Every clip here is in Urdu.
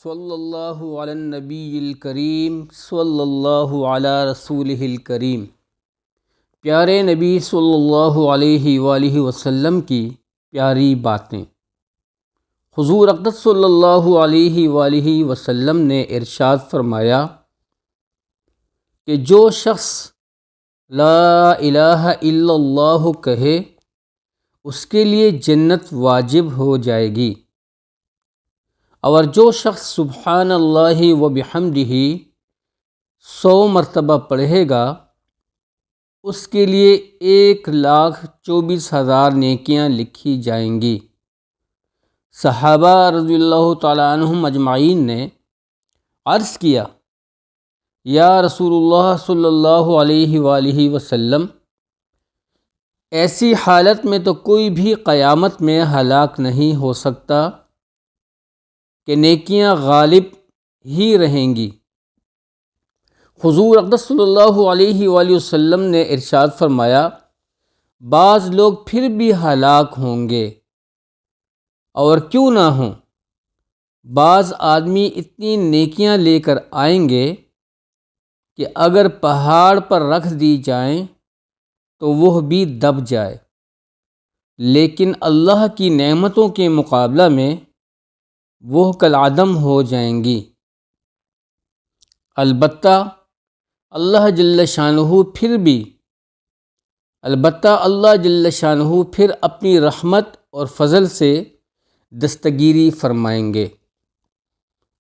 صلی اللہ علی النبی الکریم صلی اللہ علی رسولہ الکریم۔ پیارے نبی صلی اللہ علیہ وآلہ وسلم کی پیاری باتیں۔ حضور اقدس صلی اللہ علیہ وآلہ وسلم نے ارشاد فرمایا کہ جو شخص لا الہ الا اللہ کہے اس کے لیے جنت واجب ہو جائے گی، اور جو شخص سبحان اللہ و بحمدہ 100 مرتبہ پڑھے گا اس کے لیے 1,24,000 نیکیاں لکھی جائیں گی۔ صحابہ رضی اللہ تعالیٰ عنہم اجمعین نے عرض کیا، یا رسول اللہ صلی اللہ علیہ وآلہ وسلم، ایسی حالت میں تو کوئی بھی قیامت میں ہلاک نہیں ہو سکتا کہ نیکیاں غالب ہی رہیں گی۔ حضور اقدس صلی اللہ علیہ وآلہ وسلم نے ارشاد فرمایا، بعض لوگ پھر بھی ہلاک ہوں گے، اور کیوں نہ ہوں، بعض آدمی اتنی نیکیاں لے کر آئیں گے کہ اگر پہاڑ پر رکھ دی جائیں تو وہ بھی دب جائے، لیکن اللہ کی نعمتوں کے مقابلہ میں وہ کالعدم ہو جائیں گی۔ البتہ اللہ جل شانہ پھر اپنی رحمت اور فضل سے دستگیری فرمائیں گے۔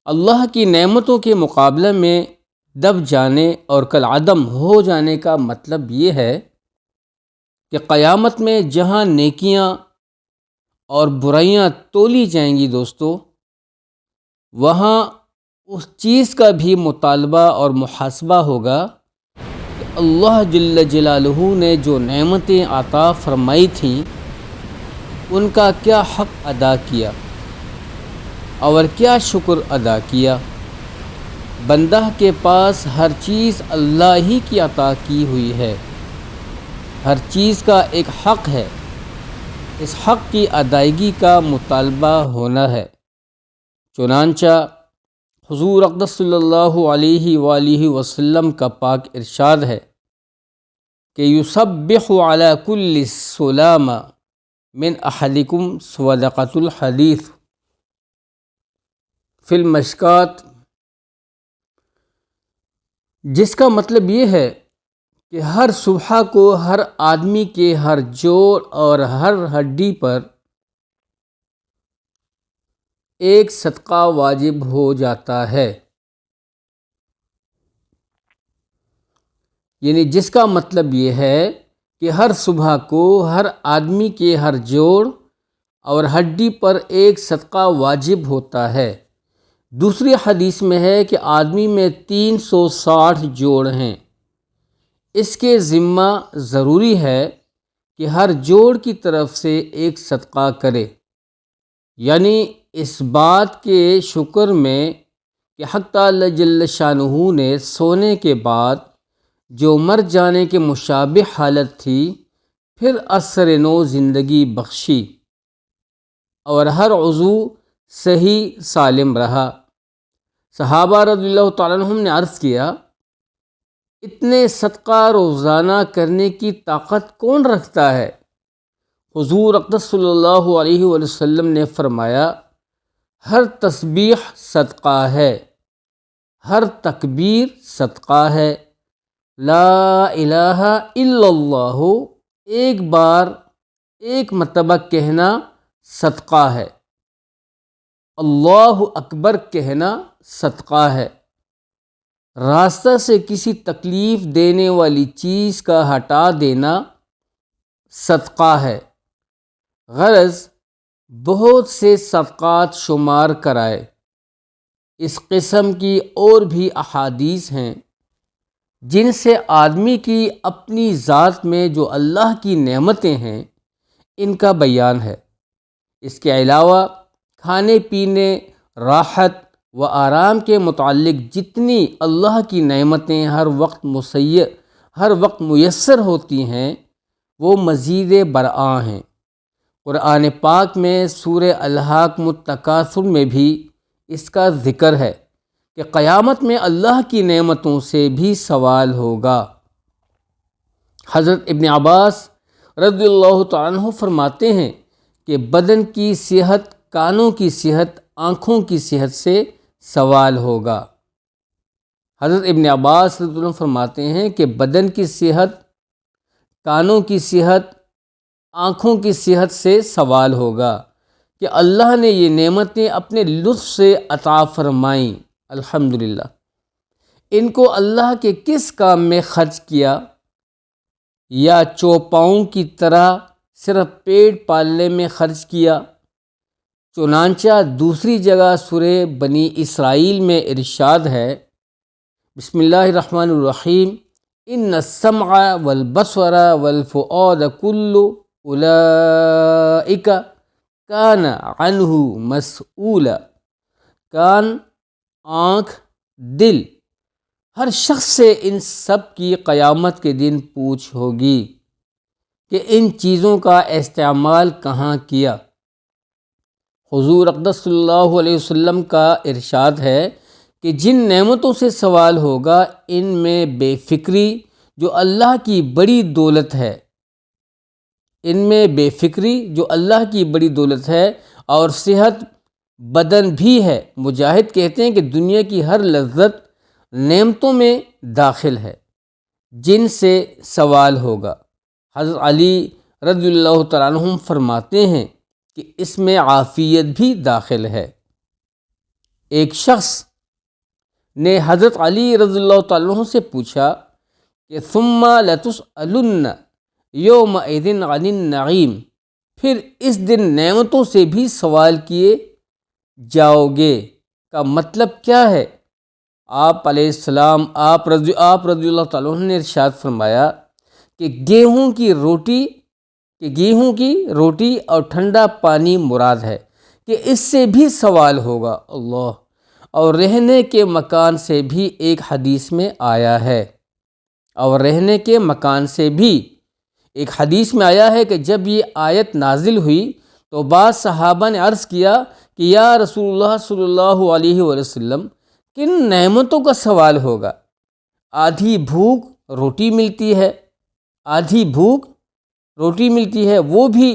اللہ کی نعمتوں کے مقابلے میں دب جانے اور کالعدم ہو جانے کا مطلب یہ ہے کہ قیامت میں جہاں نیکیاں اور برائیاں تولی جائیں گی دوستو، وہاں اس چیز کا بھی مطالبہ اور محاسبہ ہوگا کہ اللہ جل جلالہ نے جو نعمتیں عطا فرمائی تھیں ان کا کیا حق ادا کیا اور کیا شکر ادا کیا۔ بندہ کے پاس ہر چیز اللہ ہی کی عطا کی ہوئی ہے، ہر چیز کا ایک حق ہے، اس حق کی ادائیگی کا مطالبہ ہونا ہے۔ چنانچہ حضور اقدس صلی اللہ علیہ وآلہ وسلم کا پاک ارشاد ہے کہ یسبح علی کل سلام من احدکم صدقۃ الحدیث فی المشکات، جس کا مطلب یہ ہے کہ ہر صبح کو ہر آدمی کے ہر جوڑ اور ہر ہڈی پر ایک صدقہ واجب ہو جاتا ہے، یعنی جس کا مطلب یہ ہے کہ ہر صبح کو ہر آدمی کے ہر جوڑ اور ہڈی پر ایک صدقہ واجب ہوتا ہے۔ دوسری حدیث میں ہے کہ آدمی میں 360 جوڑ ہیں، اس کے ذمہ ضروری ہے کہ ہر جوڑ کی طرف سے ایک صدقہ کرے، یعنی اس بات کے شکر میں کہ حق تعالی جل شانہ نے سونے کے بعد جو مر جانے کے مشابہ حالت تھی پھر عصر نو زندگی بخشی اور ہر عضو صحیح سالم رہا۔ صحابہ رضی اللہ تعالیٰ عنہم نے عرض کیا، اتنے صدقہ روزانہ کرنے کی طاقت کون رکھتا ہے؟ حضور اقدس صلی اللہ علیہ وآلہ وسلم نے فرمایا، ہر تسبیح صدقہ ہے، ہر تکبیر صدقہ ہے، لا الہ الا اللہ ایک بار ایک مرتبہ کہنا صدقہ ہے، اللہ اکبر کہنا صدقہ ہے، راستہ سے کسی تکلیف دینے والی چیز کا ہٹا دینا صدقہ ہے۔ غرض بہت سے صدقات شمار کرائے۔ اس قسم کی اور بھی احادیث ہیں جن سے آدمی کی اپنی ذات میں جو اللہ کی نعمتیں ہیں ان کا بیان ہے۔ اس کے علاوہ کھانے پینے، راحت و آرام کے متعلق جتنی اللہ کی نعمتیں ہر وقت میسر ہوتی ہیں وہ مزید برآں ہیں۔ قرآن پاک میں سورہ الہاکم التکاثر میں بھی اس کا ذکر ہے کہ قیامت میں اللہ کی نعمتوں سے بھی سوال ہوگا۔ حضرت ابن عباس رضی اللہ تعالیٰ عنہ فرماتے ہیں کہ بدن کی صحت، کانوں کی صحت، آنکھوں کی صحت سے سوال ہوگا۔ حضرت ابن عباس رضی اللہ عنہ فرماتے ہیں کہ بدن کی صحت، کانوں کی صحت، آنکھوں کی صحت سے سوال ہوگا کہ اللہ نے یہ نعمتیں اپنے لطف سے عطا فرمائیں، الحمدللہ، ان کو اللہ کے کس کام میں خرچ کیا، یا چوپاؤں کی طرح صرف پیٹ پالنے میں خرچ کیا۔ چنانچہ دوسری جگہ سورہ بنی اسرائیل میں ارشاد ہے، بسم اللہ الرحمن الرحیم، ان السمع والبصر والفؤاد کل اولئک کان عنہ مسئولا۔ کان، آنکھ، دل، ہر شخص سے ان سب کی قیامت کے دن پوچھ ہوگی کہ ان چیزوں کا استعمال کہاں کیا۔ حضور اقدس صلی اللہ علیہ وسلم کا ارشاد ہے کہ جن نعمتوں سے سوال ہوگا ان میں بے فکری جو اللہ کی بڑی دولت ہے، ان میں بے فکری جو اللہ کی بڑی دولت ہے، اور صحت بدن بھی ہے۔ مجاہد کہتے ہیں کہ دنیا کی ہر لذت نعمتوں میں داخل ہے جن سے سوال ہوگا۔ حضرت علی رضی اللہ تعالیٰ عنہ فرماتے ہیں کہ اس میں عافیت بھی داخل ہے۔ ایک شخص نے حضرت علی رضی اللہ تعالیٰ عنہ سے پوچھا کہ ثم لتسألن یومئذ عن النعیم، پھر اس دن نعمتوں سے بھی سوال کیے جاؤ گے کا مطلب کیا ہے؟ آپ علیہ السلام آپ رضی اللہ تعالیٰ عنہ نے ارشاد فرمایا کہ گیہوں کی روٹی اور ٹھنڈا پانی مراد ہے کہ اس سے بھی سوال ہوگا، اللہ، اور رہنے کے مکان سے بھی ایک حدیث میں آیا ہے، اور رہنے کے مکان سے بھی ایک حدیث میں آیا ہے کہ جب یہ آیت نازل ہوئی تو بعض صحابہ نے عرض کیا کہ یا رسول اللہ صلی اللہ علیہ وسلم، کن نعمتوں کا سوال ہوگا؟ آدھی بھوک روٹی ملتی ہے، وہ بھی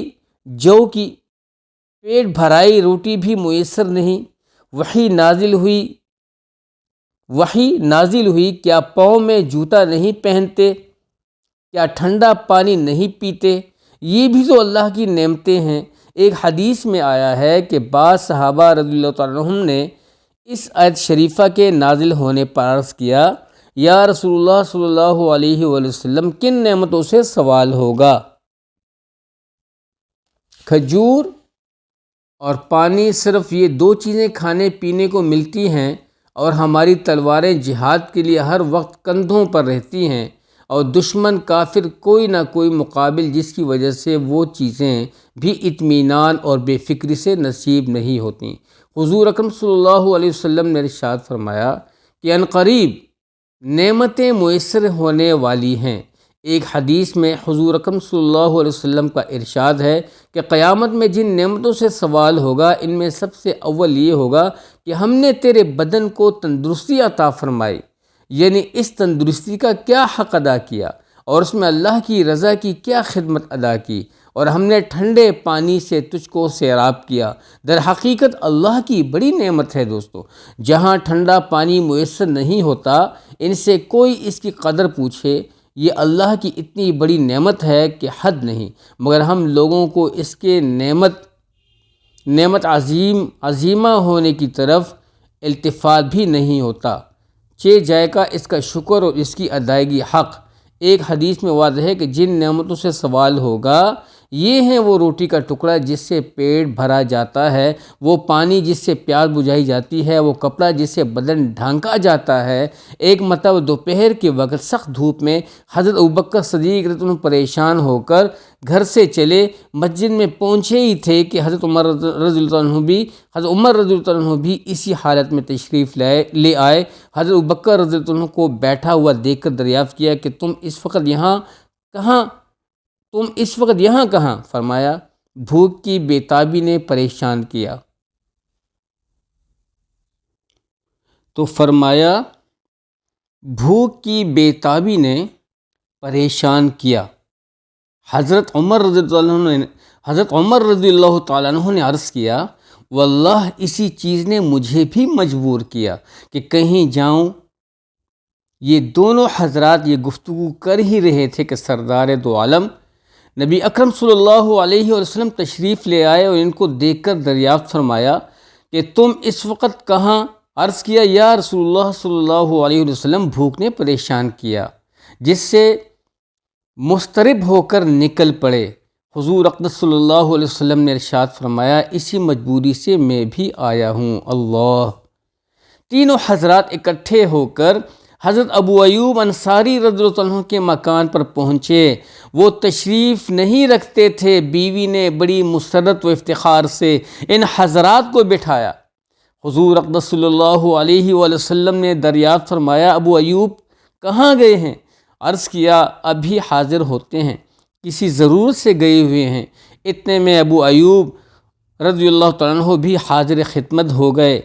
جو کی، پیٹ بھرائی روٹی بھی میسر نہیں۔ وحی نازل ہوئی، کیا پاؤں میں جوتا نہیں پہنتے، کیا ٹھنڈا پانی نہیں پیتے؟ یہ بھی تو اللہ کی نعمتیں ہیں۔ ایک حدیث میں آیا ہے کہ بعض صحابہ رضی اللہ تعالیٰ عنہم نے اس آیت شریفہ کے نازل ہونے پر عرض کیا، یا رسول اللہ صلی اللہ علیہ وسلم، کن نعمتوں سے سوال ہوگا؟ کھجور اور پانی، صرف یہ دو چیزیں کھانے پینے کو ملتی ہیں، اور ہماری تلواریں جہاد کے لیے ہر وقت کندھوں پر رہتی ہیں، اور دشمن کافر کوئی نہ کوئی مقابل، جس کی وجہ سے وہ چیزیں بھی اطمینان اور بے فکری سے نصیب نہیں ہوتیں۔ حضور اکرم صلی اللہ علیہ وسلم نے ارشاد فرمایا کہ عنقریب نعمتیں میسر ہونے والی ہیں۔ ایک حدیث میں حضور اکرم صلی اللہ علیہ وسلم کا ارشاد ہے کہ قیامت میں جن نعمتوں سے سوال ہوگا ان میں سب سے اول یہ ہوگا کہ ہم نے تیرے بدن کو تندرستی عطا فرمائی، یعنی اس تندرستی کا کیا حق ادا کیا، اور اس میں اللہ کی رضا کی کیا خدمت ادا کی، اور ہم نے ٹھنڈے پانی سے تجھ کو سیراب کیا۔ در حقیقت اللہ کی بڑی نعمت ہے دوستو۔ جہاں ٹھنڈا پانی میسر نہیں ہوتا، ان سے کوئی اس کی قدر پوچھے، یہ اللہ کی اتنی بڑی نعمت ہے کہ حد نہیں، مگر ہم لوگوں کو اس کے نعمت عظیمہ ہونے کی طرف التفات بھی نہیں ہوتا۔ جائے کا اس کا شکر اور اس کی ادائیگی حق۔ ایک حدیث میں واضح ہے کہ جن نعمتوں سے سوال ہوگا یہ ہیں: وہ روٹی کا ٹکڑا جس سے پیٹ بھرا جاتا ہے، وہ پانی جس سے پیاس بجھائی جاتی ہے، وہ کپڑا جس سے بدن ڈھانکا جاتا ہے۔ ایک مرتبہ دوپہر کے وقت سخت دھوپ میں حضرت ابوبکر صدیق رضی اللہ عنہ پریشان ہو کر گھر سے چلے، مسجد میں پہنچے ہی تھے کہ حضرت عمر رضی اللہ عنہ بھی اسی حالت میں تشریف لے آئے۔ حضرت ابوبکر رضی اللہ عنہ کو بیٹھا ہوا دیکھ کر دریافت کیا کہ تم اس وقت یہاں کہاں؟ فرمایا بھوک کی بے تابی نے پریشان کیا۔ تو فرمایا بھوک کی بےتابی نے پریشان کیا۔ حضرت عمر رضی اللہ تعالیٰ عنہ نے عرض کیا واللہ اسی چیز نے مجھے بھی مجبور کیا کہ کہیں جاؤں۔ یہ دونوں حضرات یہ گفتگو کر ہی رہے تھے کہ سردار دو عالم نبی اکرم صلی اللہ علیہ وسلم تشریف لے آئے اور ان کو دیکھ کر دریافت فرمایا کہ تم اس وقت کہاں؟ عرض کیا یا رسول اللہ صلی اللہ علیہ وسلم بھوک نے پریشان کیا جس سے مضطرب ہو کر نکل پڑے۔ حضور اقدس صلی اللہ علیہ وسلم نے ارشاد فرمایا اسی مجبوری سے میں بھی آیا ہوں۔ اللہ! تینوں حضرات اکٹھے ہو کر حضرت ابو ایوب انصاری رضی اللہ عنہ کے مکان پر پہنچے۔ وہ تشریف نہیں رکھتے تھے، بیوی نے بڑی مسرت و افتخار سے ان حضرات کو بٹھایا۔ حضور اقدس صلی اللہ علیہ وآلہ وسلم نے دریافت فرمایا ابو ایوب کہاں گئے ہیں؟ عرض کیا ابھی حاضر ہوتے ہیں، کسی ضرورت سے گئے ہوئے ہیں۔ اتنے میں ابو ایوب رضی اللہ تعالیٰ عنہ بھی حاضر خدمت ہو گئے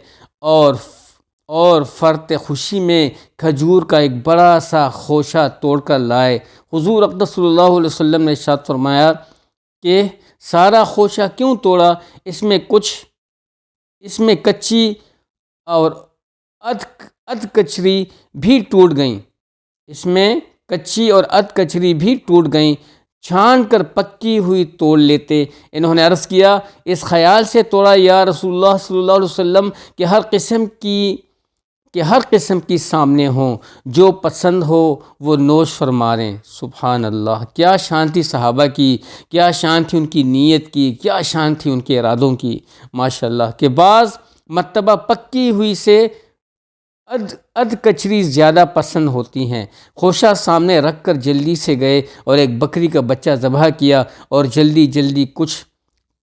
اور فرط خوشی میں کھجور کا ایک بڑا سا خوشہ توڑ کر لائے۔ حضور اقدس صلی اللہ علیہ وسلم نے ارشاد فرمایا کہ سارا خوشہ کیوں توڑا؟ اس میں کچی اور ادھ کچری بھی ٹوٹ گئیں، ٹوٹ گئیں، چھان کر پکی ہوئی توڑ لیتے۔ انہوں نے عرض کیا اس خیال سے توڑا یا رسول اللہ صلی اللہ علیہ وسلم کہ ہر قسم کی سامنے ہوں، جو پسند ہو وہ نوش فرماریں۔ سبحان اللہ! کیا شان تھی صحابہ کی، کیا شان تھی ان کی نیت کی، کیا شان تھی ان کے ارادوں کی، ماشاءاللہ! کہ بعض مرتبہ پکی ہوئی سے ادھ کچری زیادہ پسند ہوتی ہیں۔ خوشہ سامنے رکھ کر جلدی سے گئے اور ایک بکری کا بچہ ذبح کیا اور جلدی کچھ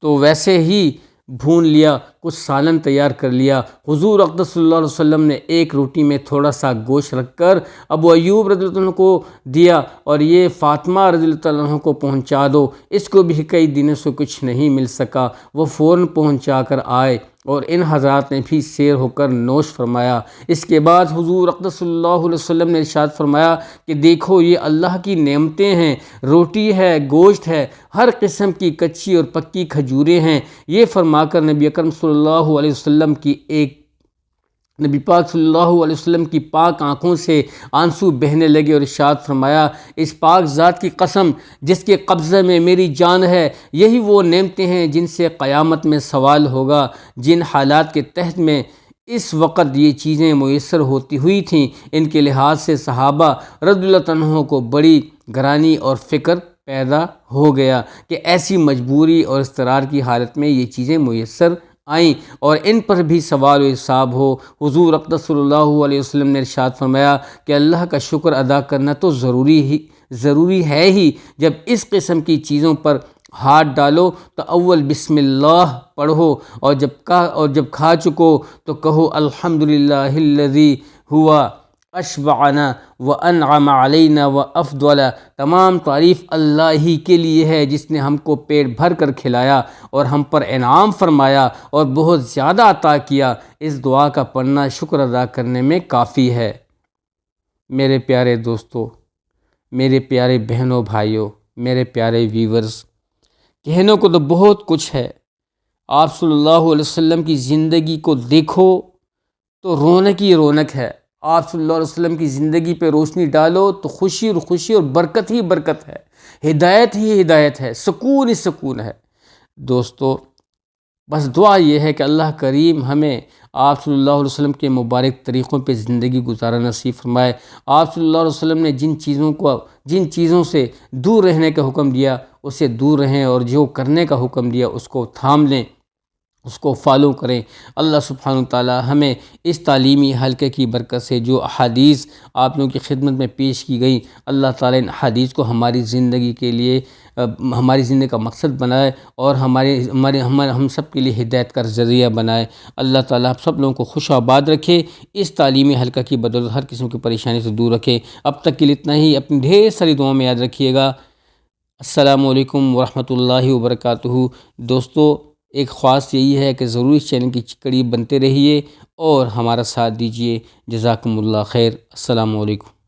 تو ویسے ہی بھون لیا، کچھ سالن تیار کر لیا۔ حضور اقدس صلی اللہ علیہ وسلم نے ایک روٹی میں تھوڑا سا گوشت رکھ کر ابو ایوب رضی اللہ عنہ کو دیا اور یہ فاطمہ رضی اللہ عنہ کو پہنچا دو، اس کو بھی کئی دنوں سے کچھ نہیں مل سکا۔ وہ فوراً پہنچا کر آئے اور ان حضرات نے بھی سیر ہو کر نوش فرمایا۔ اس کے بعد حضور اقدس صلی اللہ علیہ وسلم نے ارشاد فرمایا کہ دیکھو یہ اللہ کی نعمتیں ہیں، روٹی ہے، گوشت ہے، ہر قسم کی کچی اور پکی کھجوریں ہیں۔ یہ فرما کر نبی اکرم صلی اللہ علیہ وسلم کی پاک آنکھوں سے آنسو بہنے لگے اور ارشاد فرمایا اس پاک ذات کی قسم جس کے قبضے میں میری جان ہے، یہی وہ نعمتیں ہیں جن سے قیامت میں سوال ہوگا۔ جن حالات کے تحت میں اس وقت یہ چیزیں میسر ہوتی ہوئی تھیں، ان کے لحاظ سے صحابہ رضی اللہ عنہ کو بڑی گرانی اور فکر پیدا ہو گیا کہ ایسی مجبوری اور اضطرار کی حالت میں یہ چیزیں میسر آئیں اور ان پر بھی سوال و حساب ہو۔ حضور اقدس صلی اللہ علیہ وسلم نے ارشاد فرمایا کہ اللہ کا شکر ادا کرنا تو ضروری ہے ہی۔ جب اس قسم کی چیزوں پر ہاتھ ڈالو تو اول بسم اللہ پڑھو اور جب کھا چکو تو کہو الحمدللہ الذی ہوا اشبعنا وانعم علینا وافضل۔ تمام تعریف اللہ ہی کے لیے ہے جس نے ہم کو پیٹ بھر کر کھلایا اور ہم پر انعام فرمایا اور بہت زیادہ عطا کیا۔ اس دعا کا پڑھنا شکر ادا کرنے میں کافی ہے۔ میرے پیارے دوستو، میرے پیارے بہنوں بھائیوں، میرے پیارے ویورز، کہنے کو تو بہت کچھ ہے۔ آپ صلی اللہ علیہ وسلم کی زندگی کو دیکھو تو رونق ہی رونق ہے۔ آپ صلی اللہ علیہ وسلم کی زندگی پہ روشنی ڈالو تو خوشی اور برکت ہی برکت ہے، ہدایت ہی ہدایت ہے، سکون ہی سکون ہے۔ دوستو بس دعا یہ ہے کہ اللہ کریم ہمیں آپ صلی اللہ علیہ وسلم کے مبارک طریقوں پہ زندگی گزارنا نصیب فرمائے۔ آپ صلی اللہ علیہ وسلم نے جن چیزوں سے دور رہنے کا حکم دیا اس سے دور رہیں اور جو کرنے کا حکم دیا اس کو تھام لیں، اس کو فالو کریں۔ اللہ سبحانہ وتعالی ہمیں اس تعلیمی حلقے کی برکت سے جو احادیث آپ لوگوں کی خدمت میں پیش کی گئیں، اللہ تعالی ان احادیث کو ہماری زندگی کے لیے، ہماری زندگی کا مقصد بنائے اور ہم سب کے لیے ہدایت کا ذریعہ بنائے۔ اللہ تعالی آپ سب لوگوں کو خوش و آباد رکھے، اس تعلیمی حلقہ کی بدولت ہر قسم کی پریشانی سے دور رکھے۔ اب تک کے لیے اتنا ہی، اپنی ڈھیر ساری دعاؤں میں یاد رکھیے گا۔ السلام علیکم ورحمۃ اللہ وبرکاتہ۔ دوستو ایک خواص یہی ہے کہ ضرور اس چینل کی قریب بنتے رہیے اور ہمارا ساتھ دیجیے۔ جزاکم اللہ خیر۔ السلام علیکم۔